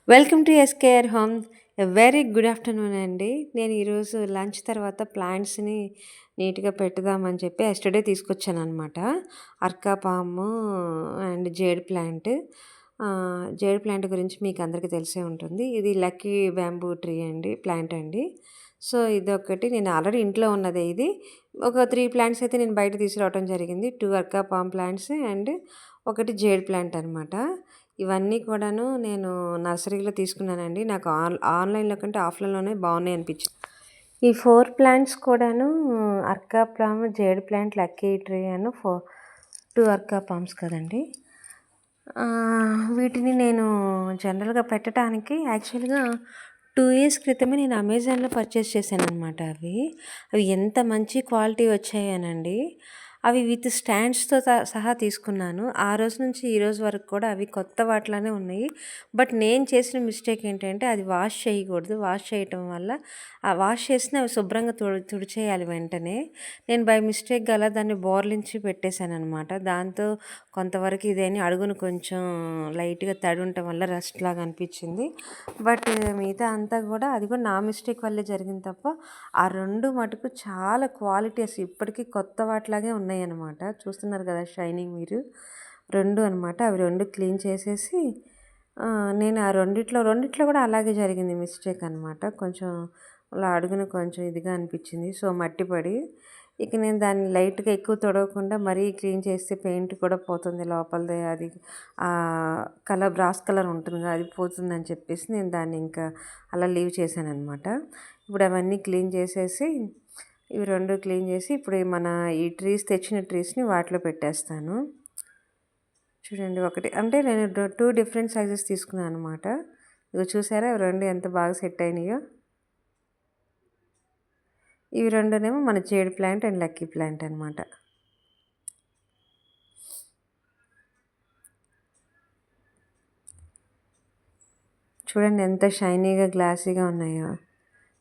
Welcome to SKR home. Very good afternoon అండి. నేను ఈరోజు లంచ్ తర్వాత ప్లాంట్స్ని నీట్గా పెట్టుదామని చెప్పి ఎస్టర్డే తీసుకొచ్చానమాట. అర్కా పాము అండ్ జేడ్ ప్లాంట్ గురించి మీకు అందరికీ తెలిసే ఉంటుంది. ఇది లక్కీ బ్యాంబూ ట్రీ అండి, ప్లాంట్ అండి. సో ఇదొకటి నేను ఆల్రెడీ ఇంట్లో ఉన్నదే. ఇది ఒక 3 ప్లాంట్స్ అయితే నేను బయట తీసుకురావడం జరిగింది. 2 అర్కా పామ్ ప్లాంట్స్ అండ్ ఒకటి జేడ్ ప్లాంట్ అనమాట. ఇవన్నీ కూడాను నేను నర్సరీలో తీసుకున్నానండి. నాకు ఆన్‌లైన్‌లో కంటే ఆఫ్‌లైన్‌లోనే బాగున్నాయి అనిపించింది. ఈ 4 ప్లాంట్స్ కూడాను areca palm, jade plant, lucky tree అను 2 అర్కా పామ్స్ కదండి. వీటిని నేను జనరల్‌గా పెట్టడానికి యాక్చువల్‌గా 2 ఇయర్స్ క్రితమే నేను అమెజాన్‌లో పర్చేస్ చేశాననమాట అవి. అవి ఎంత మంచి క్వాలిటీ వచ్చాయనండి. అవి విత్ స్టాండ్స్‌తో సహా తీసుకున్నాను. ఆ రోజు నుంచి ఈ రోజు వరకు కూడా అవి కొత్త వాటిలానే ఉన్నాయి. బట్ నేను చేసిన మిస్టేక్ ఏంటంటే అది వాష్ చేయకూడదు. వాష్ చేయటం వల్ల వాష్ చేసినా అవి శుభ్రంగా తుడిచేయాలి వెంటనే. నేను బై మిస్టేక్ అలా దాన్ని బోర్లించి పెట్టేశాననమాట. దాంతో కొంతవరకు ఇదని అడుగున కొంచెం లైట్‌గా తడి ఉండటం వల్ల రస్ట్ లాగా అనిపించింది. బట్ మిగతా అంతా కూడా అది కూడా నా మిస్టేక్ వల్లే జరిగింది తప్ప ఆ 2 మటుకు చాలా క్వాలిటీ అసలు ఇప్పటికీ కొత్త వాటిలాగే ఉన్నాయన్నమాట. చూస్తున్నారు కదా షైనింగ్ మీరు. 2 అనమాట. అవి 2 క్లీన్ చేసేసి నేను ఆ రెండిట్లో కూడా అలాగే జరిగింది మిస్టేక్ అనమాట. కొంచెం అలా అడుగున కొంచెం ఇదిగా అనిపించింది. సో మట్టి పడి ఇక నేను దాన్ని లైట్‌గా ఎక్కువ తుడవకుండా మరీ క్లీన్ చేస్తే పెయింట్ కూడా పోతుంది లోపలిది. అది బ్రాస్ కలర్ ఉంటుంది కదా, అది పోతుందని చెప్పేసి నేను దాన్ని ఇంకా అలా లీవ్ చేశాననమాట. ఇప్పుడు అవన్నీ క్లీన్ చేసేసి ఇవి 2 క్లీన్ చేసి ఇప్పుడు ఈ తెచ్చిన ట్రీస్‌ని వాటిలో పెట్టేస్తాను. చూడండి, ఒకటి అంటే నేను 2 డిఫరెంట్ సైజెస్ తీసుకున్నాను అనమాట. ఇగో చూసారా 2 ఎంత బాగా సెట్ అయినాయో. ఇవి 2నేమో మన jade plant and lucky plant అనమాట. చూడండి ఎంత షైనీగా గ్లాసీగా ఉన్నాయో.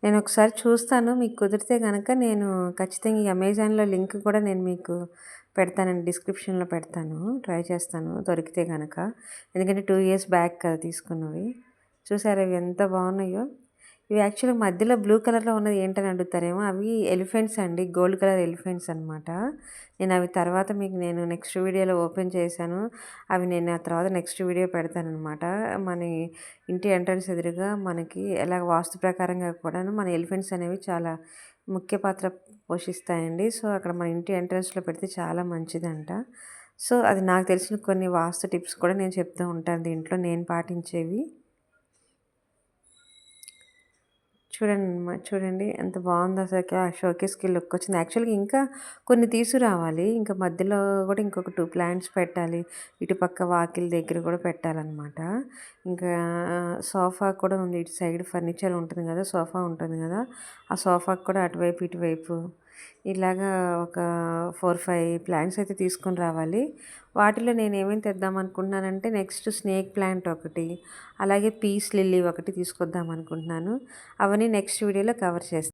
నేను ఒకసారి చూస్తాను, మీకు కుదిరితే కనుక నేను ఖచ్చితంగా ఈ అమెజాన్లో లింక్ కూడా నేను మీకు పెడతానండి, డిస్క్రిప్షన్లో పెడతాను. ట్రై చేస్తాను దొరికితే కనుక. ఎందుకంటే 2 ఇయర్స్ బ్యాక్ కదా తీసుకున్నవి. చూసారా ఇవి ఎంత బాగున్నాయో. ఇవి యాక్చువల్గా మధ్యలో బ్లూ కలర్లో ఉన్నది ఏంటని అడుగుతారేమో, అవి ఎలిఫెంట్స్ అండి, గోల్డ్ కలర్ ఎలిఫెంట్స్ అనమాట. నేను అవి తర్వాత మీకు నేను నెక్స్ట్ వీడియోలో ఓపెన్ చేశాను. అవి నేను ఆ తర్వాత నెక్స్ట్ వీడియో పెడతానమాట. మన ఇంటి ఎంట్రన్స్ ఎదురుగా మనకి ఎలా వాస్తు ప్రకారంగా కూడాను మన ఎలిఫెంట్స్ అనేవి చాలా ముఖ్య పాత్ర పోషిస్తాయండి. సో అక్కడ మన ఇంటి ఎంట్రన్స్లో పెడితే చాలా మంచిదంట. సో అది నాకు తెలిసిన కొన్ని వాస్తు టిప్స్ కూడా నేను చెప్తూ ఉంటాను దీంట్లో నేను పాటించేవి. చూడండి ఎంత బాగుందో అసలుకి. ఆ షోకేస్‌కి లుక్ వచ్చింది. యాక్చువల్‌గా ఇంకా కొన్ని తీసుకురావాలి. ఇంకా మధ్యలో కూడా ఇంకొక 2 ప్లాంట్స్ పెట్టాలి. ఇటుపక్క వాకిలి దగ్గర కూడా పెట్టాలన్నమాట. ఇంకా సోఫా కూడా ఉంది. ఇటు సైడ్ ఫర్నిచర్ ఉంటుంది కదా, సోఫా ఉంటుంది కదా, ఆ సోఫాకి కూడా అటువైపు ఇటువైపు ఇలాగా ఒక 4, 5 ప్లాంట్స్ అయితే తీసుకొని రావాలి. వాటిలో నేను ఏమేమి తెద్దాం అనుకుంటున్నానంటే నెక్స్ట్ స్నేక్ ప్లాంట్ ఒకటి, అలాగే పీస్ లిల్లీ ఒకటి తీసుకొద్దాం అనుకుంటున్నాను. అవన్నీ నెక్స్ట్ వీడియోలో కవర్ చేస్తాను.